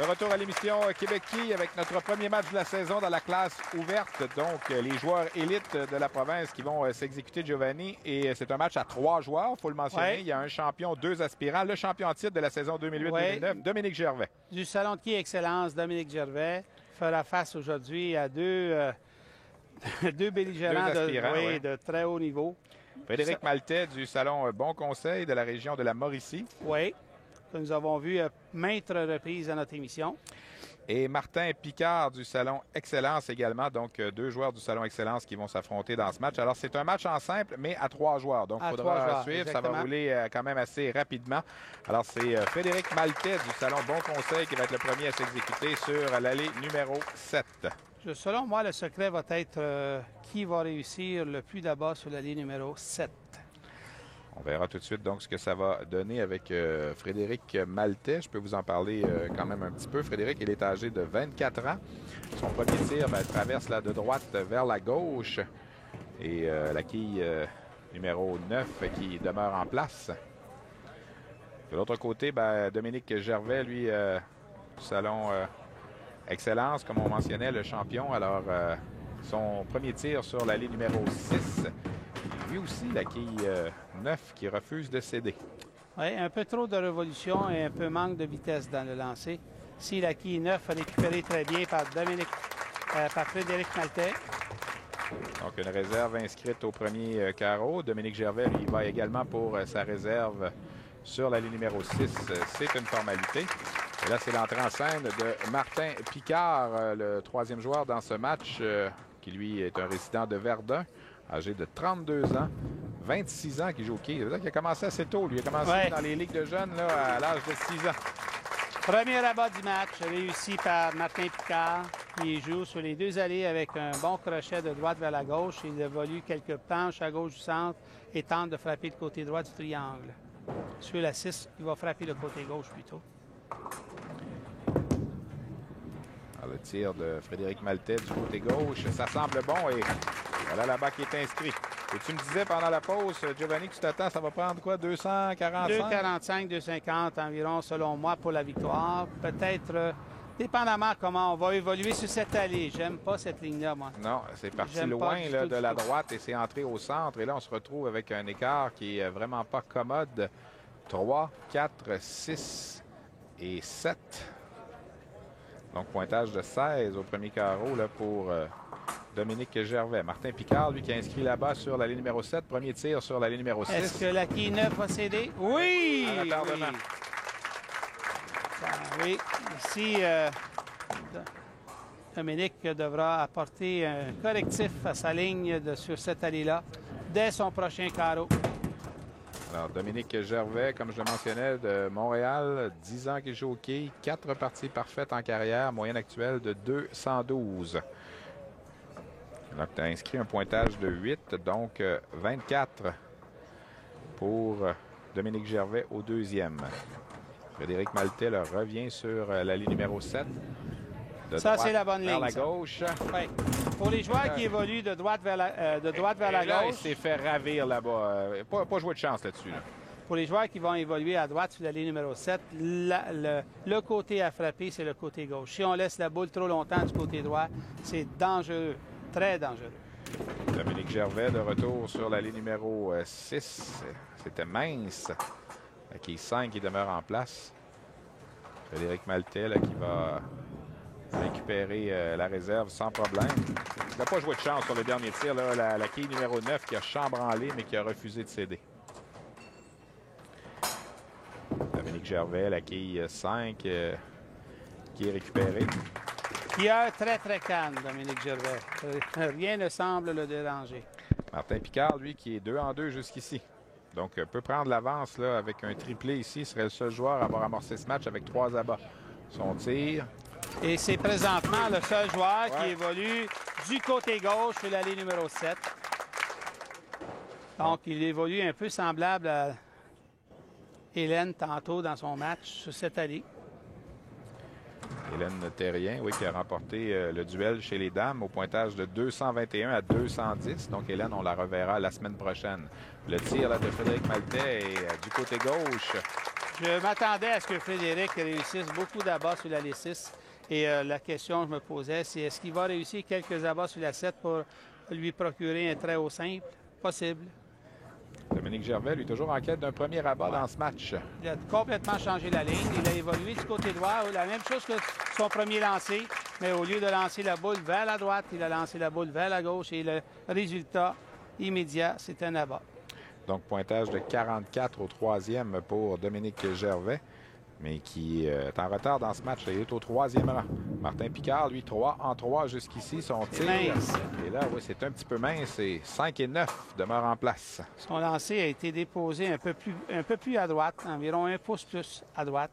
De retour à l'émission Québec Qui avec notre premier match de la saison dans la classe ouverte. Donc, les joueurs élites de la province qui vont s'exécuter, Giovanni. Et c'est un match à 3 joueurs, il faut le mentionner. Ouais. Il y a un champion, 2 aspirants. Le champion en titre de la saison 2008-2009, Dominique Gervais. Du Salon de Qui Excellence, Dominique Gervais fera face aujourd'hui à deux belligérants de très haut niveau. Frédéric Maltais du Salon Bon Conseil de la région de la Mauricie. Oui, que nous avons vu à maintes reprises à notre émission. Et Martin Picard du Salon Excellence également. Donc, 2 joueurs du Salon Excellence qui vont s'affronter dans ce match. Alors, c'est un match en simple, mais à 3 joueurs. Donc, il faudra suivre. Exactement. Ça va rouler quand même assez rapidement. Alors, c'est Frédéric Maltais du Salon Bon Conseil qui va être le premier à s'exécuter sur l'allée numéro 7. Selon moi, le secret va être qui va réussir le plus d'abord sur l'allée numéro 7. On verra tout de suite donc ce que ça va donner avec Frédéric Maltais. Je peux vous en parler quand même un petit peu. Frédéric, il est âgé de 24 ans. Son premier tir traverse là, de droite vers la gauche. Et la quille numéro 9 qui demeure en place. De l'autre côté, Dominique Gervais, lui, du Salon Excellence, comme on mentionnait, le champion. Alors, son premier tir sur l'allée numéro 6. Lui aussi, la quille 9 qui refuse de céder. Oui, un peu trop de révolution et un peu manque de vitesse dans le lancer. Si la quille 9 a récupéré très bien par Frédéric Maltais. Donc, une réserve inscrite au premier carreau. Dominique Gervais, il va également pour sa réserve sur la ligne numéro 6. C'est une formalité. Et là, c'est l'entrée en scène de Martin Picard, le 3e joueur dans ce match, qui lui est un résident de Verdun, âgé de 32 ans, 26 ans qui joue au quai. Il a commencé assez tôt. Lui, il a commencé dans les ligues de jeunes là, à l'âge de 6 ans. Premier rabat du match réussi par Martin Picard, qui joue sur les 2 allées avec un bon crochet de droite vers la gauche. Il évolue quelques planches à gauche du centre et tente de frapper le côté droit du triangle. Sur la 6, il va frapper le côté gauche plutôt. Alors, le tir de Frédéric Maltais du côté gauche, ça semble bon et voilà là-bas qui est inscrit. Et tu me disais pendant la pause, Giovanni, que tu t'attends, ça va prendre quoi, 245? 245, 250 environ, selon moi, pour la victoire. Peut-être, dépendamment comment on va évoluer sur cette allée. J'aime pas cette ligne-là, moi. Non, c'est parti loin là, de la droite et c'est entré au centre. Et là, on se retrouve avec un écart qui est vraiment pas commode. 3, 4, 6 et 7. Donc, pointage de 16 au premier carreau là, pour Dominique Gervais. Martin Picard, lui, qui a inscrit là-bas sur la ligne numéro 7. Premier tir sur la ligne numéro 6. Est-ce que la quille 9 va céder? Oui! En retardement. Oui. Ici, Dominique devra apporter un correctif à sa ligne sur cette allée-là dès son prochain carreau. Alors, Dominique Gervais, comme je le mentionnais, de Montréal, 10 ans qu'il joue au quai, 4 parties parfaites en carrière, moyenne actuelle de 212. Donc, tu as inscrit un pointage de 8, donc 24 pour Dominique Gervais au 2e. Frédéric Maltais revient sur la ligne numéro 7. Ça, c'est la bonne ligne. Vers la gauche. Oui. Pour les joueurs qui évoluent de droite vers la Là, gauche. il s'est fait ravir là-bas. Pas jouer de chance là-dessus. Là. Pour les joueurs qui vont évoluer à droite sur la ligne numéro 7, le côté à frapper, c'est le côté gauche. Si on laisse la boule trop longtemps du côté droit, c'est dangereux, très dangereux. Dominique Gervais de retour sur la ligne numéro 6. C'était mince. Qui est 5 qui demeure en place. Frédéric Maltais là, qui va récupérer la réserve sans problème. Il n'a pas joué de chance sur le dernier tir. Là, la quille numéro 9 qui a chambranlé, mais qui a refusé de céder. Dominique Gervais, la quille 5 qui est récupérée. Il a un très, très calme, Dominique Gervais. Rien ne semble le déranger. Martin Picard, lui, qui est 2 en 2 jusqu'ici. Donc, peut prendre l'avance là avec un triplé ici. Il serait le seul joueur à avoir amorcé ce match avec 3 abats. Son tir. Et c'est présentement le seul joueur qui évolue du côté gauche sur l'allée numéro 7. Donc, il évolue un peu semblable à Hélène tantôt dans son match sur cette allée. Hélène Terrien, oui, qui a remporté le duel chez les dames au pointage de 221 à 210. Donc, Hélène, on la reverra la semaine prochaine. Le tir là, de Frédéric Maltais est du côté gauche. Je m'attendais à ce que Frédéric réussisse beaucoup d'abats sur la L6. Et la question que je me posais, c'est est-ce qu'il va réussir quelques abats sur la 7 pour lui procurer un très haut simple? Possible. Dominique Gervais, lui, toujours en quête d'un premier abat dans ce match. Il a complètement changé la ligne. Il a évolué du côté droit. La même chose que son premier lancer, mais au lieu de lancer la boule vers la droite, il a lancé la boule vers la gauche et le résultat immédiat, c'est un abat. Donc, pointage de 44 au troisième pour Dominique Gervais, mais qui est en retard dans ce match. Il est au troisième rang. Martin Picard, lui, 3 en 3 jusqu'ici. Son tir. Et là, oui, c'est un petit peu mince. Et 5 et 9 demeurent en place. Son lancer a été déposé un peu plus à droite, environ 1 pouce plus à droite,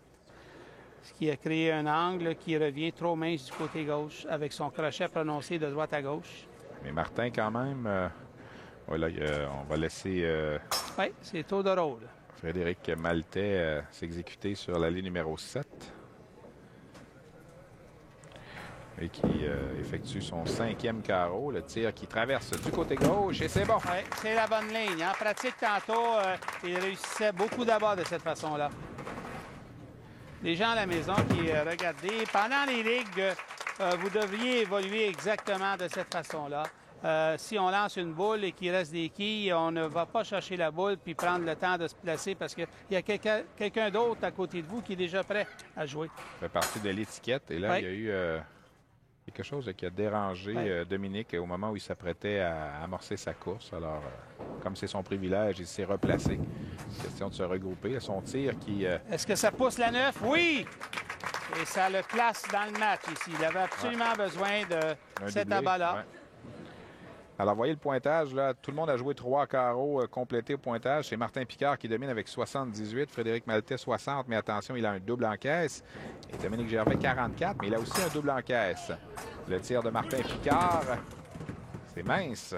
ce qui a créé un angle qui revient trop mince du côté gauche avec son crochet prononcé de droite à gauche. Mais Martin, quand même, voilà, on va laisser... Oui, c'est tour de rôle. Frédéric Maltais s'exécuter sur la ligne numéro 7. Et qui effectue son 5e carreau. Le tir qui traverse du côté gauche et c'est bon. Oui, c'est la bonne ligne. En pratique, tantôt, il réussissait beaucoup d'abats de cette façon-là. Les gens à la maison qui regardez, pendant les ligues, vous devriez évoluer exactement de cette façon-là. Si on lance une boule et qu'il reste des quilles, on ne va pas chercher la boule puis prendre le temps de se placer parce qu'il y a quelqu'un d'autre à côté de vous qui est déjà prêt à jouer. Ça fait partie de l'étiquette. Et là, oui. Il y a eu quelque chose qui a dérangé Dominique au moment où il s'apprêtait à amorcer sa course. Alors, comme c'est son privilège, il s'est replacé. Question de se regrouper. Son tir qui... Est-ce que ça pousse la 9? Oui! Et ça le place dans le match ici. Il avait absolument besoin de cet abat-là. Ouais. Alors, voyez le pointage, là. Tout le monde a joué 3 carreaux complétés au pointage. C'est Martin Picard qui domine avec 78. Frédéric Maltais, 60. Mais attention, il a un double en caisse. Et Dominique Gervais, 44. Mais il a aussi un double en caisse. Le tir de Martin Picard, c'est mince.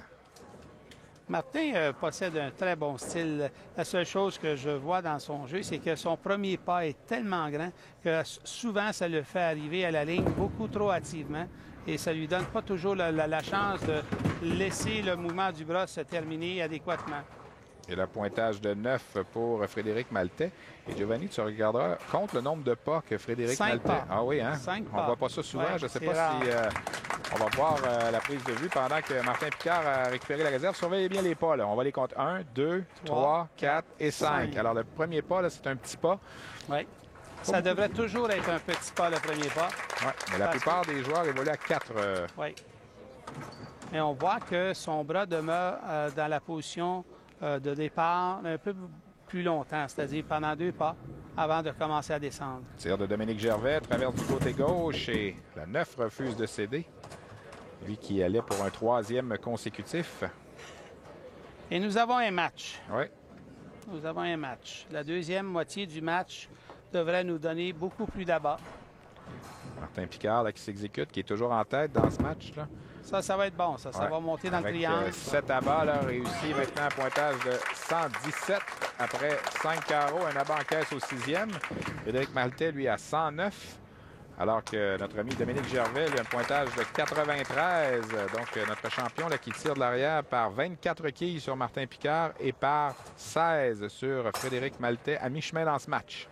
Martin possède un très bon style. La seule chose que je vois dans son jeu, c'est que son premier pas est tellement grand que souvent, ça le fait arriver à la ligne beaucoup trop hâtivement. Et ça lui donne pas toujours la chance de laisser le mouvement du bras se terminer adéquatement. Et le pointage de 9 pour Frédéric Maltais. Et Giovanni, tu regarderas compte le nombre de pas que Frédéric 5 Maltais... pas. Ah oui, hein? 5 on pas. ne voit pas ça souvent. Ouais, je ne sais pas rare. si on va voir la prise de vue pendant que Martin Picard a récupéré la réserve. Surveillez bien les pas. Là. On va les compter 1, 2, 3, 4 et 5. Alors, le premier pas, c'est un petit pas. Oui. Ça devrait toujours être un petit pas, le premier pas. Oui, mais la plupart des joueurs évoluent à 4. Oui. Mais on voit que son bras demeure dans la position de départ un peu plus longtemps, c'est-à-dire pendant 2 pas avant de commencer à descendre. Tir de Dominique Gervais, traverse du côté gauche et la 9 refuse de céder. Lui qui allait pour un 3e consécutif. Et nous avons un match. Oui. Nous avons un match. La deuxième moitié du match devrait nous donner beaucoup plus d'abats. Martin Picard là, qui s'exécute, qui est toujours en tête dans ce match-là. Ça va être bon. Ça va monter dans le triangle. 7 abats, là, réussi maintenant un pointage de 117 après 5 carreaux, un abat en caisse au 6e. Frédéric Maltais, lui, à 109. Alors que notre ami Dominique Gervais, lui, a un pointage de 93. Donc, notre champion là, qui tire de l'arrière par 24 quilles sur Martin Picard et par 16 sur Frédéric Maltais à mi-chemin dans ce match.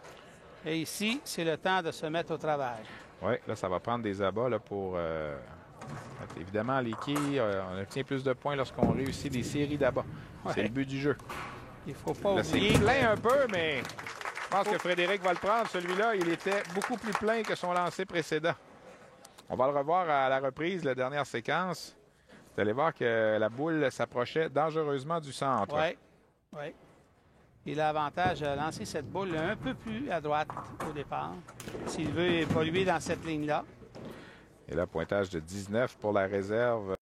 Et ici, c'est le temps de se mettre au travail. Oui, là, ça va prendre des abats là, pour... évidemment, les quilles, on obtient plus de points lorsqu'on réussit des séries d'abats. Ouais. C'est le but du jeu. Il ne faut pas là, oublier... C'est plein un peu, mais je pense que Frédéric va le prendre. Celui-là, il était beaucoup plus plein que son lancer précédent. On va le revoir à la reprise, la dernière séquence. Vous allez voir que la boule s'approchait dangereusement du centre. Oui, oui. Il a l'avantage de lancer cette boule un peu plus à droite au départ, s'il veut évoluer dans cette ligne-là. Et là, pointage de 19 pour la réserve.